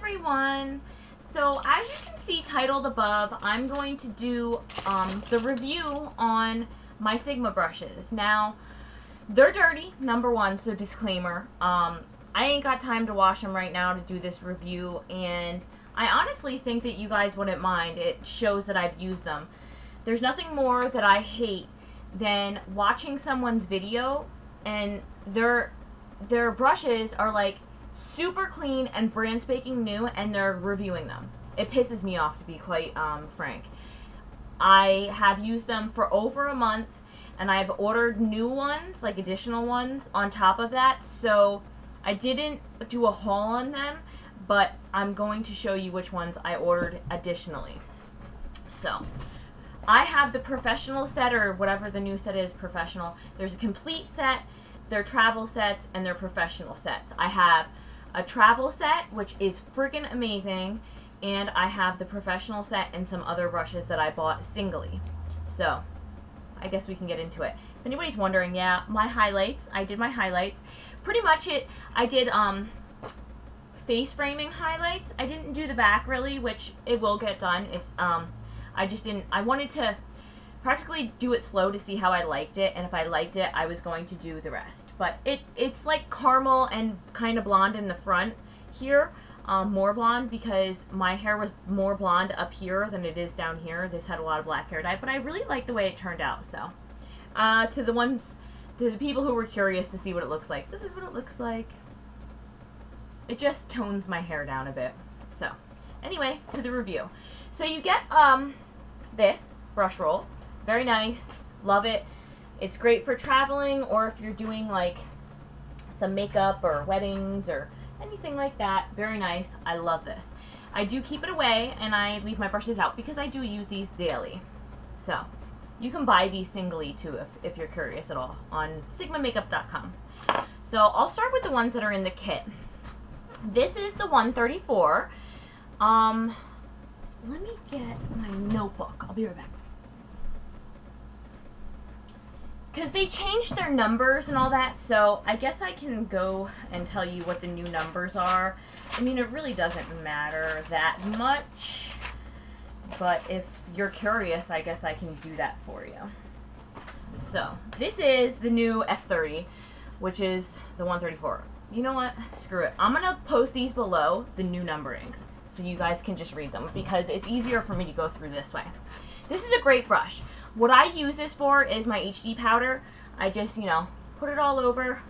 everyone. So as you can see titled above, I'm going to do the review on my Sigma brushes. Now, they're dirty, number one, so disclaimer. I ain't got time to wash them right now to do this review, and I honestly think that you guys wouldn't mind. It shows that I've used them. There's nothing more that I hate than watching someone's video and their brushes are like super clean and brand spanking new, and they're reviewing them. It pisses me off, to be quite frank. I have used them for over a month, and I've ordered new ones, like additional ones on top of that, so I didn't do a haul on them, but I'm going to show you which ones I ordered additionally. So I have the professional set, or whatever the new set is, professional. There's a complete set, their travel sets, and their professional sets. I have a travel set, which is freaking amazing, and I have the professional set and some other brushes that I bought singly. So I guess we can get into it. If anybody's wondering, yeah, my highlights, I did my highlights. Pretty much I did face framing highlights. I didn't do the back really, which it will get done. I just didn't, I wanted to practically do it slow to see how I liked it, and if I liked it, I was going to do the rest. But it's like caramel and kind of blonde in the front here, more blonde, because my hair was more blonde up here than it is down here. This had a lot of black hair dye, but I really liked the way it turned out. So to the people who were curious to see what it looks like, this is what it looks like. It just tones my hair down a bit. So anyway, to the review. So you get this brush roll. Very nice. Love it. It's great for traveling, or if you're doing like some makeup or weddings or anything like that. Very nice. I love this. I do keep it away, and I leave my brushes out because I do use these daily. So you can buy these singly too if you're curious at all on sigmamakeup.com. So I'll start with the ones that are in the kit. This is the 134. Let me get my notebook. I'll be right back. Because they changed their numbers and all that, so I guess I can go and tell you what the new numbers are. I mean, it really doesn't matter that much, but if you're curious, I guess I can do that for you. So, this is the new F30, which is the 134. You know what? Screw it. I'm going to post these below, the new numberings, so you guys can just read them, because it's easier for me to go through this way. This is a great brush. What I use this for is my HD powder. I just, you know, put it all over.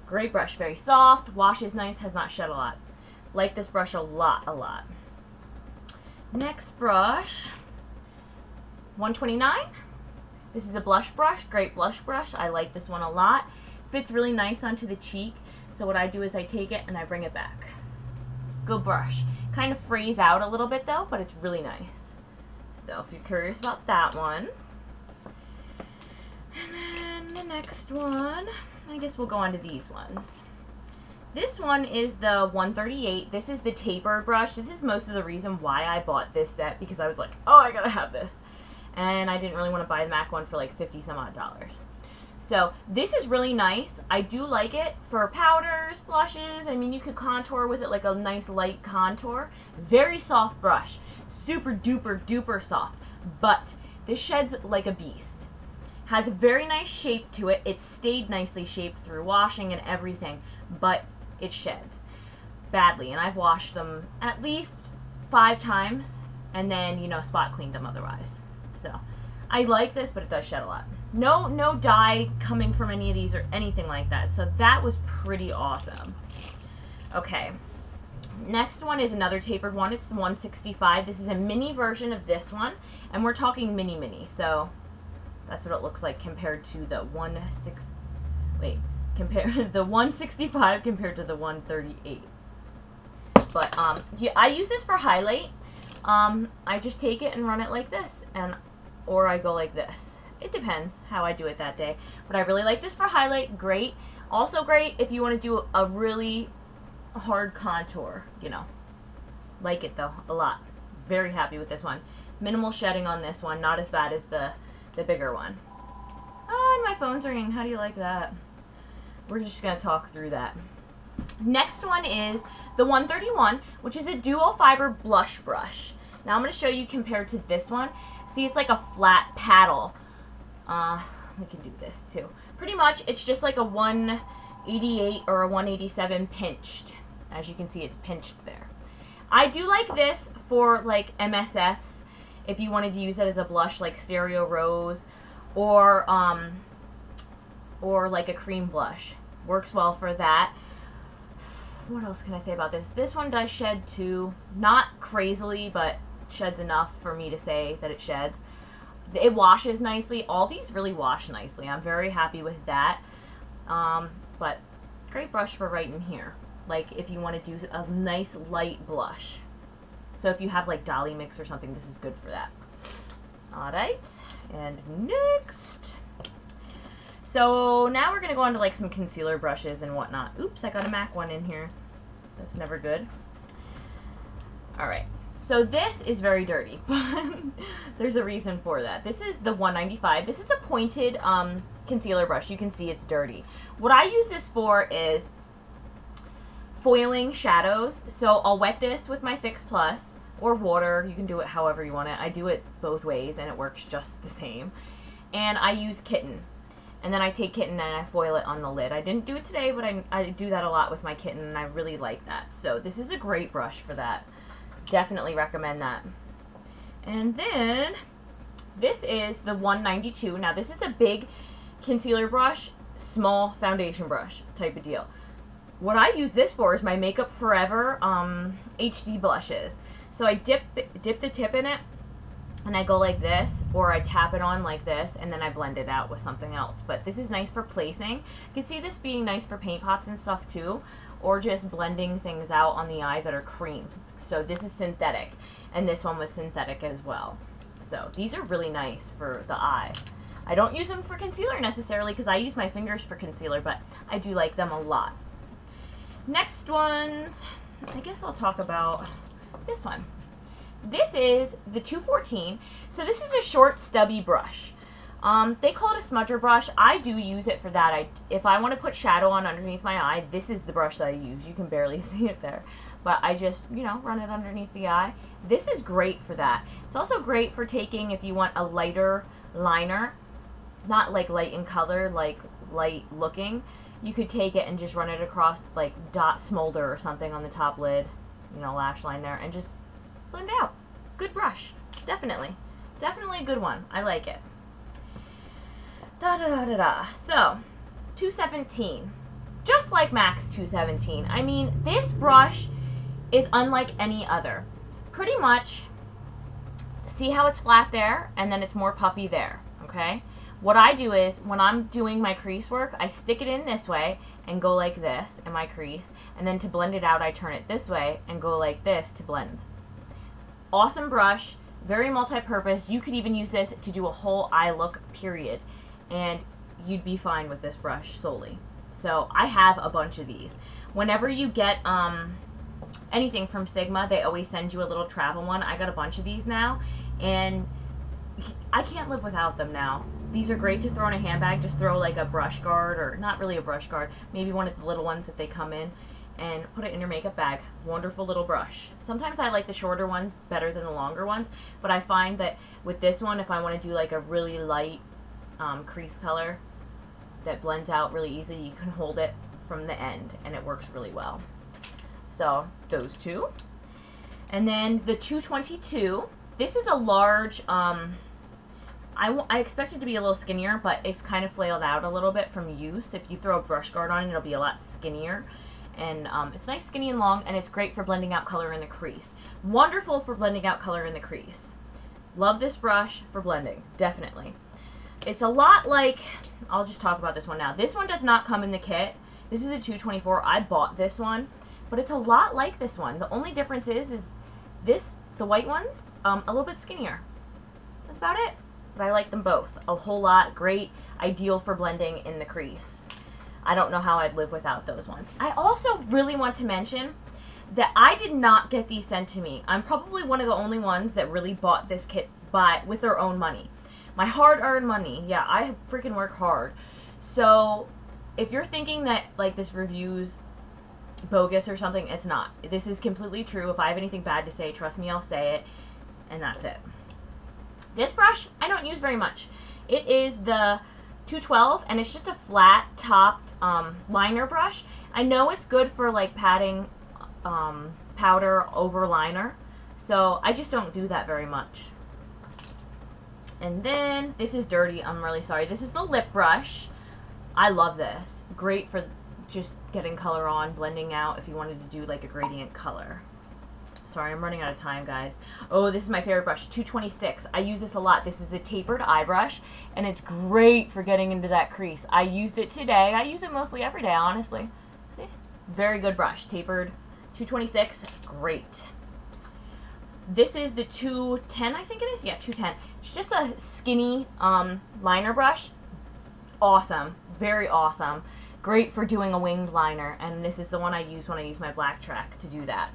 Great brush. Very soft. Washes nice. Has not shed a lot. Like this brush a lot, a lot. Next brush. 129. This is a blush brush. Great blush brush. I like this one a lot. Fits really nice onto the cheek. So what I do is I take it and I bring it back. Good brush. Kind of frays out a little bit though, but it's really nice. So if you're curious about that one. And then the next one, I guess we'll go on to these ones. This one is the 138. This is the tapered brush. This is most of the reason why I bought this set, because I was like, oh, I gotta have this. And I didn't really want to buy the MAC one for like 50 some odd dollars. So this is really nice. I do like it for powders, blushes. I mean, you could contour with it, like a nice light contour. Very soft brush. Super duper duper soft. But this sheds like a beast. Has a very nice shape to it. It stayed nicely shaped through washing and everything. But it sheds badly. And I've washed them at least 5 times. And then, you know, spot cleaned them otherwise. So I like this, but it does shed a lot. No dye coming from any of these or anything like that. So that was pretty awesome. Okay. Next one is another tapered one. It's the 165. This is a mini version of this one. And we're talking mini. So that's what it looks like compared to the the 165 compared to the 138. But yeah, I use this for highlight. I just take it and run it like this, or I go like this. It depends how I do it that day. But I really like this for highlight. Great. Also great if you want to do a really hard contour, you know. Like it though, a lot. Very happy with this one. Minimal shedding on this one. Not as bad as the bigger one. Oh, and my phone's ringing. How do you like that? We're just going to talk through that. Next one is the 131, which is a dual fiber blush brush. Now I'm going to show you compared to this one. See, it's like a flat paddle. We can do this too. Pretty much, it's just like a 188 or a 187 pinched. As you can see, it's pinched there. I do like this for like MSFs, if you wanted to use it as a blush like Stereo Rose, or like a cream blush. Works well for that. What else can I say about this? This one does shed too. Not crazily, but sheds enough for me to say that it sheds. It washes nicely. All these really wash nicely. I'm very happy with that. But great brush for right in here. Like if you want to do a nice light blush. So if you have like Dolly Mix or something, this is good for that. Alright, and next. So now we're going to go on to like some concealer brushes and whatnot. Oops, I got a MAC one in here. That's never good. Alright, so this is very dirty, but there's a reason for that. This is the 195. This is a pointed concealer brush. You can see it's dirty. What I use this for is foiling shadows. So I'll wet this with my Fix Plus or water. You can do it however you want it. I do it both ways and it works just the same. And I use Kitten. And then I take Kitten and I foil it on the lid. I didn't do it today, but I do that a lot with my Kitten, and I really like that. So this is a great brush for that. Definitely recommend that. And then this is the 192. Now this is a big concealer brush, small foundation brush type of deal. What I use this for is my Makeup Forever HD blushes. So I dip the tip in it, and I go like this, or I tap it on like this, and then I blend it out with something else. But this is nice for placing. You can see this being nice for paint pots and stuff too, or just blending things out on the eye that are cream. So this is synthetic, and this one was synthetic as well. So these are really nice for the eye. I don't use them for concealer necessarily because I use my fingers for concealer, but I do like them a lot. Next ones, I guess I'll talk about this one. This is the 214. So this is a short stubby brush. They call it a smudger brush. I do use it for that. If I want to put shadow on underneath my eye, this is the brush that I use. You can barely see it there. But I just, you know, run it underneath the eye. This is great for that. It's also great for taking if you want a lighter liner. Not like light in color, like light looking. You could take it and just run it across like dot smolder or something on the top lid. You know, lash line there. And just blend out. Good brush. Definitely. Definitely a good one. I like it. So, 217. Just like MAC's 217. I mean, this brush is unlike any other. Pretty much, see how it's flat there, and then it's more puffy there, okay? What I do is, when I'm doing my crease work, I stick it in this way and go like this in my crease, and then to blend it out, I turn it this way and go like this to blend. Awesome brush, very multi-purpose. You could even use this to do a whole eye look, period, and you'd be fine with this brush solely. So I have a bunch of these. Whenever you get anything from Sigma, they always send you a little travel one. I got a bunch of these now, and I can't live without them now. These are great to throw in a handbag. Just throw like a brush guard, or not really a brush guard, maybe one of the little ones that they come in, and put it in your makeup bag. Wonderful little brush. Sometimes I like the shorter ones better than the longer ones, but I find that with this one, if I want to do like a really light crease color that blends out really easily, you can hold it from the end and it works really well. So those two. And then the 222. This is a large, I expect it to be a little skinnier, but it's kind of flailed out a little bit from use. If you throw a brush guard on it, it'll be a lot skinnier. And it's nice, skinny, and long, and it's great for blending out color in the crease. Wonderful for blending out color in the crease. Love this brush for blending, definitely. It's a lot like, I'll just talk about this one now. This one does not come in the kit. This is a 224. I bought this one, but it's a lot like this one. The only difference is this, the white one's a little bit skinnier. That's about it. But I like them both a whole lot. Great, ideal for blending in the crease. I don't know how I'd live without those ones. I also really want to mention that I did not get these sent to me. I'm probably one of the only ones that really bought this kit with their own money. My hard-earned money. Yeah, I freaking work hard. So if you're thinking that like this review's bogus or something. It's not. This is completely true. If I have anything bad to say, trust me, I'll say it. And that's it. This brush, I don't use very much. It is the 212, and it's just a flat topped liner brush. I know it's good for like patting powder over liner, so I just don't do that very much. And then this is dirty. I'm really sorry. This is the lip brush. I love this. Great for just getting color on, blending out if you wanted to do like a gradient color. Sorry, I'm running out of time, guys. Oh, this is my favorite brush, 226. I use this a lot. This is a tapered eye brush, and it's great for getting into that crease. I used it today. I use it mostly every day, honestly. See? Very good brush. Tapered 226. Great. This is the 210, I think it is. Yeah, 210. It's just a skinny liner brush. Awesome. Very awesome. Great for doing a winged liner, and this is the one I use when I use my black track to do that.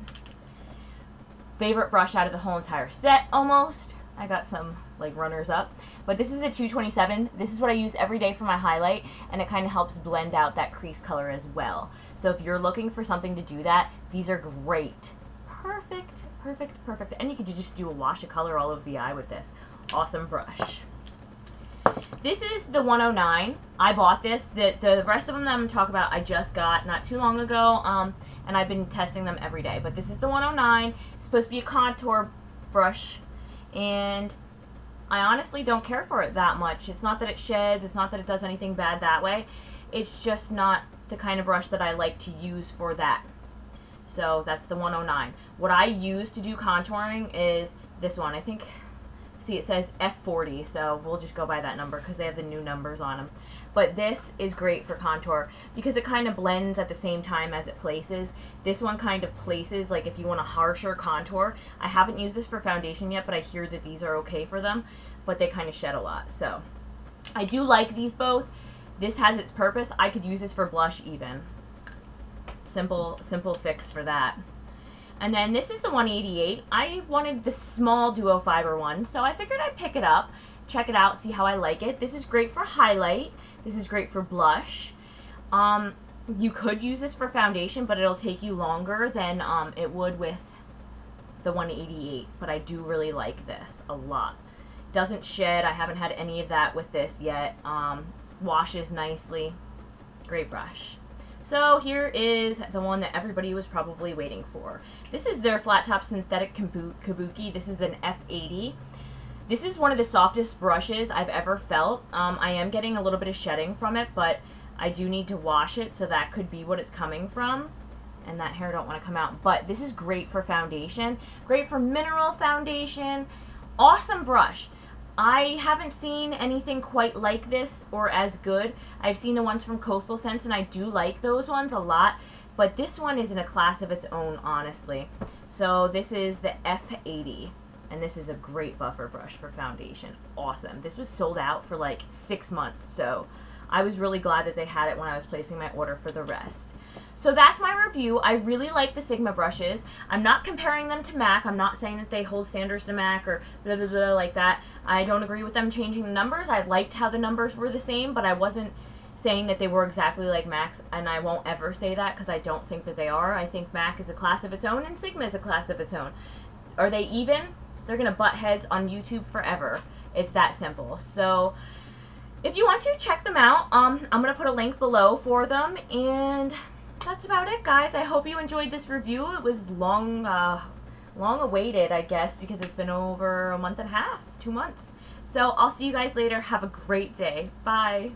Favorite brush out of the whole entire set, almost. I got some like runners up, but this is a 227. This is what I use every day for my highlight, and it kind of helps blend out that crease color as well. So if you're looking for something to do that, these are great. Perfect, perfect, perfect. And you could just do a wash of color all over the eye with this. Awesome brush. This is the 109. I bought this. The rest of them that I'm going to talk about I just got not too long ago, and I've been testing them every day. But this is the 109. It's supposed to be a contour brush, and I honestly don't care for it that much. It's not that it sheds. It's not that it does anything bad that way. It's just not the kind of brush that I like to use for that. So that's the 109. What I use to do contouring is this one. I think... See, it says F40, so we'll just go by that number because they have the new numbers on them. But this is great for contour because it kind of blends at the same time as it places. This one kind of places, like if you want a harsher contour. I haven't used this for foundation yet, but I hear that these are okay for them, but they kind of shed a lot. So I do like these both. This has its purpose. I could use this for blush even. Simple fix for that. And then this is the 188. I wanted the small duo fiber one, so I figured I'd pick it up, check it out, see how I like it. This is great for highlight. This is great for blush. You could use this for foundation, but it'll take you longer than it would with the 188. But I do really like this a lot. Doesn't shed. I haven't had any of that with this yet. Washes nicely. Great brush. So here is the one that everybody was probably waiting for. This is their flat top synthetic Kabuki. This is an F80. This is one of the softest brushes I've ever felt. I am getting a little bit of shedding from it, but I do need to wash it, so that could be what it's coming from. And that hair don't want to come out. But this is great for foundation. Great for mineral foundation. Awesome brush. I haven't seen anything quite like this or as good. I've seen the ones from Coastal Scents, and I do like those ones a lot, but this one is in a class of its own, honestly. So this is the F80, and this is a great buffer brush for foundation. Awesome. This was sold out for like 6 months, so I was really glad that they had it when I was placing my order for the rest. So that's my review. I really like the Sigma brushes. I'm not comparing them to MAC. I'm not saying that they hold standards to MAC or blah, blah, blah like that. I don't agree with them changing the numbers. I liked how the numbers were the same, but I wasn't saying that they were exactly like MAC's, and I won't ever say that because I don't think that they are. I think MAC is a class of its own, and Sigma is a class of its own. Are they even? They're going to butt heads on YouTube forever. It's that simple. So if you want to, check them out. I'm going to put a link below for them, and that's about it, guys. I hope you enjoyed this review. It was long awaited, I guess, because it's been over a month and a half, 2 months. So I'll see you guys later. Have a great day. Bye.